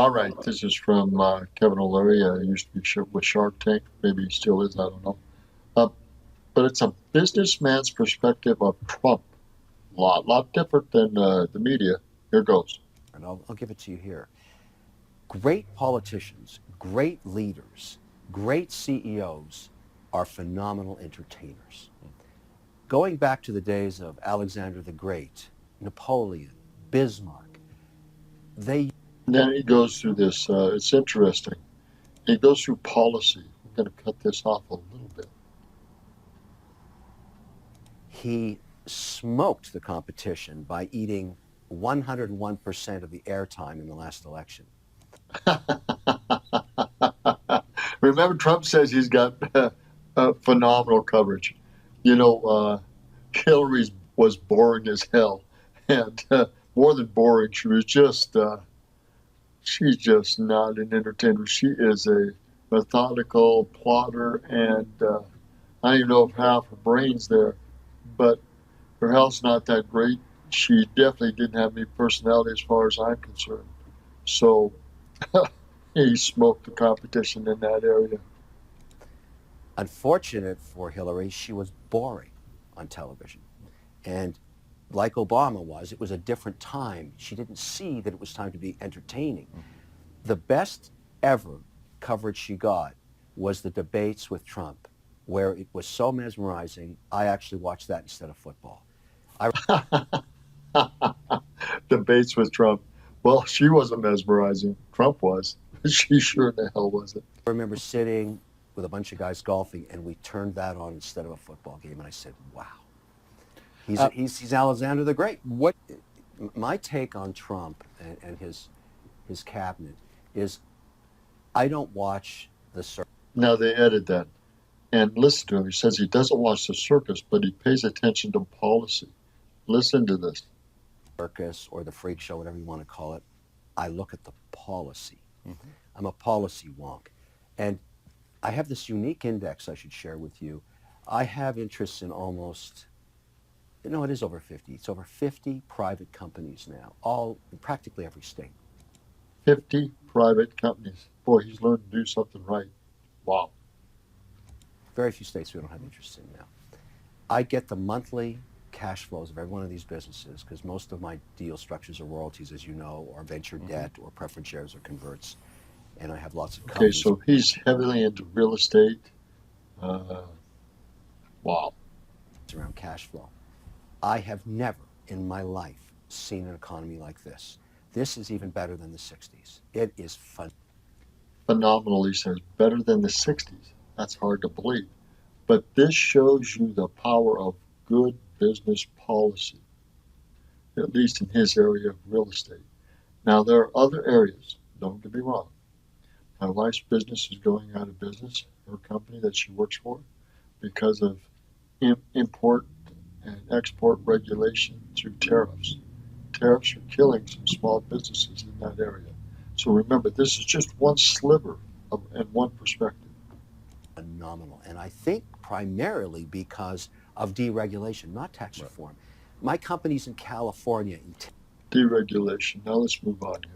All right, this is from Kevin O'Leary. Used to be with Shark Tank. Maybe he still is. I don't know. Uh, but it's a businessman's perspective of Trump. Lot different than the media. Here goes. And I'll give it to you here. Great politicians, great leaders, great CEOs are phenomenal entertainers. Going back to the days of Alexander the Great, Napoleon, Bismarck, they And then he goes through this. It's interesting. He goes through policy. I'm going to cut this off a little bit. he smoked the competition by eating 101% of the airtime in the last election. Remember, Trump says he's got phenomenal coverage. You know, Hillary was boring as hell, and more than boring, she's just not an entertainer. She is a methodical plotter, and I don't even know if half her brain's there, but her health's not that great. She definitely didn't have any personality as far as I'm concerned. So he smoked the competition in that area. Unfortunate for Hillary, she was boring on television. And like Obama was, it was a different time. She didn't see that it was time to be entertaining. The best ever coverage she got was the debates with Trump, where it was so mesmerizing, I actually watched that instead of football. Debates with Trump. Well, she wasn't mesmerizing. Trump was. She sure the hell wasn't. I remember sitting with a bunch of guys golfing, and we turned that on instead of a football game, and I said, wow. He's Alexander the Great. What? My take on Trump and his cabinet is I don't watch the Now they edit that. And listen to him. He says he doesn't watch the circus, but he pays attention to policy. Listen to this. circus or the freak show, whatever you want to call it. I look at the policy. I'm a policy wonk. And I have this unique index I should share with you. I have interests in almost, no, it is over 50. It's over 50 private companies now, all in practically every state. 50 private companies. Boy, he's learned to do something right. Wow. Very few states we don't have interest in now. I get the monthly cash flows of every one of these businesses because most of my deal structures are royalties, as you know, or venture debt or preference shares or converts. And I have lots of Okay, companies. so he's heavily into real estate. Wow. Around cash flow. I have never in my life seen an economy like this. This is even better than the 60s. It is fun. Phenomenal, he says. Better than the 60s. That's hard to believe. But this shows you the power of good business policy, at least in his area of real estate. Now, there are other areas, don't get me wrong. My wife's business is going out of business, her company that she works for, because of import and export regulation through tariffs. Tariffs are killing some small businesses in that area. So remember, this is just one sliver and one perspective. Phenomenal. And I think primarily because of deregulation, not tax reform. My company's in California. Deregulation. Now let's move on here.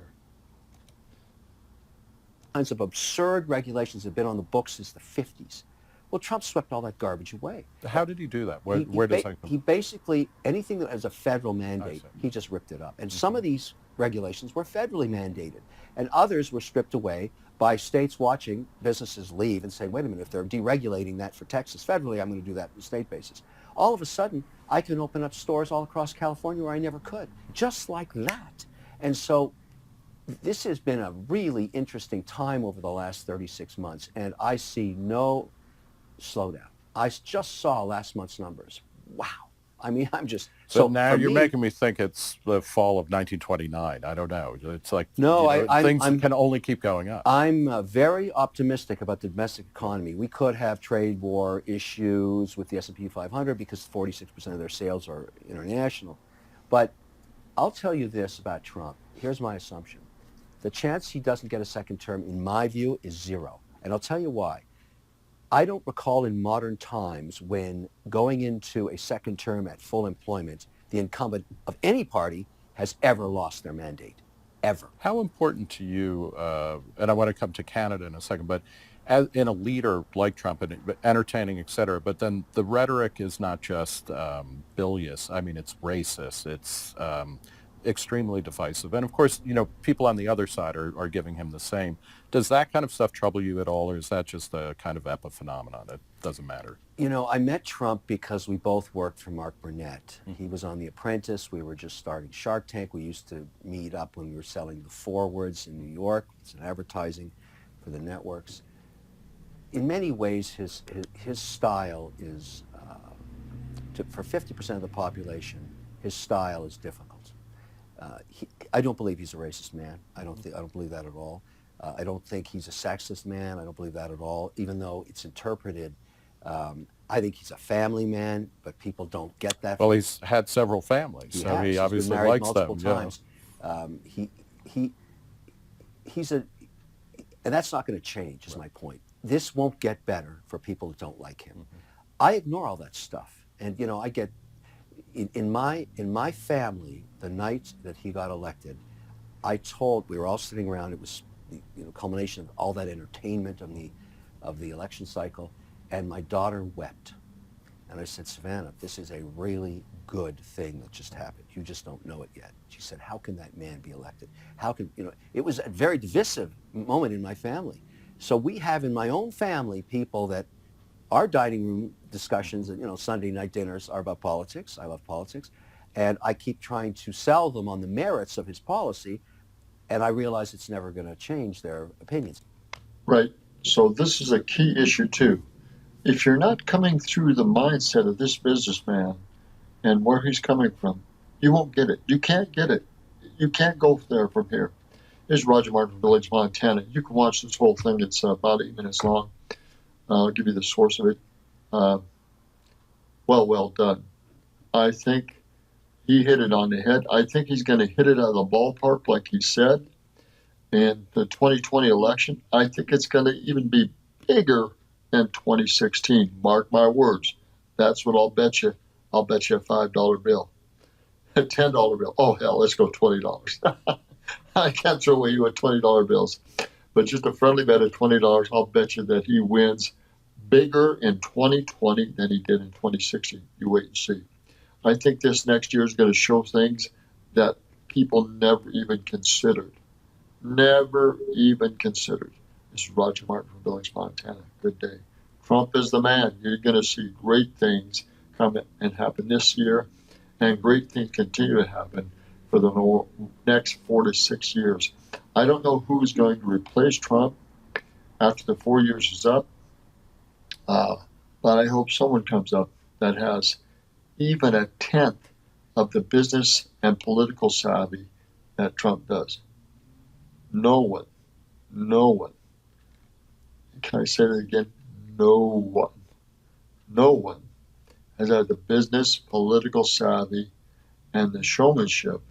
Kinds of absurd regulations have been on the books since the 50s. Well, Trump swept all that garbage away. How did he do that? Where does that come He basically, anything that has a federal mandate, see. he just ripped it up. And some of these regulations were federally mandated, and others were stripped away by states watching businesses leave and saying, wait a minute, if they're deregulating that for Texas federally, I'm going to do that on a state basis. All of a sudden, I can open up stores all across California where I never could, just like that. And so this has been a really interesting time over the last 36 months, and I see no slowdown. I just saw last month's numbers. Wow. I mean, I'm just... So now you're making me think it's the fall of 1929. I don't know. It's like no, things can only keep going up. I'm very optimistic about the domestic economy. We could have trade war issues with the S&P 500 because 46% of their sales are international. But I'll tell you this about Trump. Here's my assumption. The chance he doesn't get a second term, in my view, is zero. And I'll tell you why. I don't recall in modern times when going into a second term at full employment, the incumbent of any party has ever lost their mandate, ever. How important to you, and I want to come to Canada in a second, but as in a leader like Trump, and entertaining, et cetera, but then the rhetoric is not just bilious. I mean, it's racist. It's extremely divisive. And of course, people on the other side are giving him the same. Does that kind of stuff trouble you at all, or is that just a kind of epiphenomenon? It doesn't matter. I met Trump because we both worked for Mark Burnett. He was on The Apprentice. We were just starting Shark Tank. We used to meet up when we were selling the forwards in New York. It's an advertising for the networks. In many ways, his style is, for 50% of the population, his style is difficult. I don't believe he's a racist man. I don't believe that at all. I don't think he's a sexist man. I don't believe that at all, even though it's interpreted. I think he's a family man, but people don't get that. Well, he's had several families, He so has. he He's obviously been married likes multiple them. times. He's a, and that's not going to change. Is my point. This won't get better for people that don't like him. I ignore all that stuff, and I get in my family the night that he got elected. We were all sitting around. It was the culmination of all that entertainment of the election cycle, and my daughter wept. And I said, Savannah, this is a really good thing that just happened. You just don't know it yet. She said, how can that man be elected? How can, it was a very divisive moment in my family. So we have in my own family people that our dining room discussions and, Sunday night dinners are about politics. I love politics. And I keep trying to sell them on the merits of his policy. And I realize it's never going to change their opinions. Right. So this is a key issue too. If you're not coming through the mindset of this businessman and where he's coming from, you won't get it. You can't get it. You can't go there from here. Here's Roger Martin from Village, Montana. You can watch this whole thing. It's about 8 minutes long. I'll give you the source of it. Well done. I think he hit it on the head. I think he's going to hit it out of the ballpark like he said. In the 2020 election, I think it's going to even be bigger than 2016. Mark my words. That's what I'll bet you. I'll bet you a $5 bill. A $10 bill. Oh, hell, let's go $20. I can't throw away you at $20 bills. But just a friendly bet of $20, I'll bet you that he wins bigger in 2020 than he did in 2016. You wait and see. I think this next year is going to show things that people never even considered. Never even considered. This is Roger Martin from Village, Montana. Good day. Trump is the man. You're going to see great things come and happen this year, and great things continue to happen for the next 4 to 6 years. I don't know who's going to replace Trump after the 4 years is up, but I hope someone comes up that has even a tenth of the business and political savvy that Trump does. No one, can I say that again? No one has had the business, political savvy, and the showmanship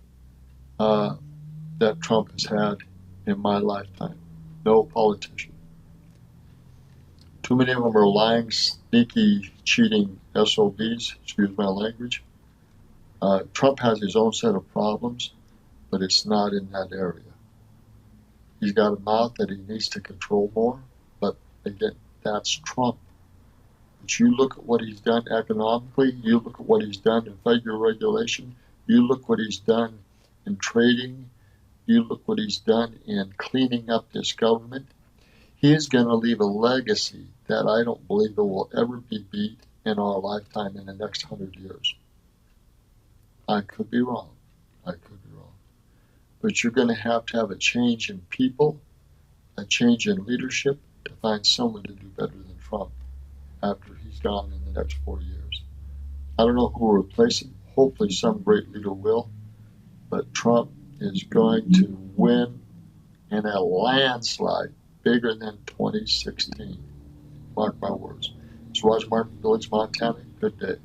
that Trump has had in my lifetime. No politician. Too many of them are lying, sneaky, cheating SOBs, excuse my language. Trump has his own set of problems, but it's not in that area. He's got a mouth that he needs to control more, but again, that's Trump. But you look at what he's done economically, you look at what he's done in federal regulation, you look what he's done in trading, you look what he's done in cleaning up this government. He is going to leave a legacy that I don't believe it will ever be beat in our lifetime in the next 100 years. I could be wrong. But you're going to have a change in people, a change in leadership to find someone to do better than Trump after he's gone in the next 4 years. I don't know who will replace him. Hopefully some great leader will. But Trump is going to win in a landslide bigger than 2016. Mark my words. It's Roger Martin, Village, Montana. Good day.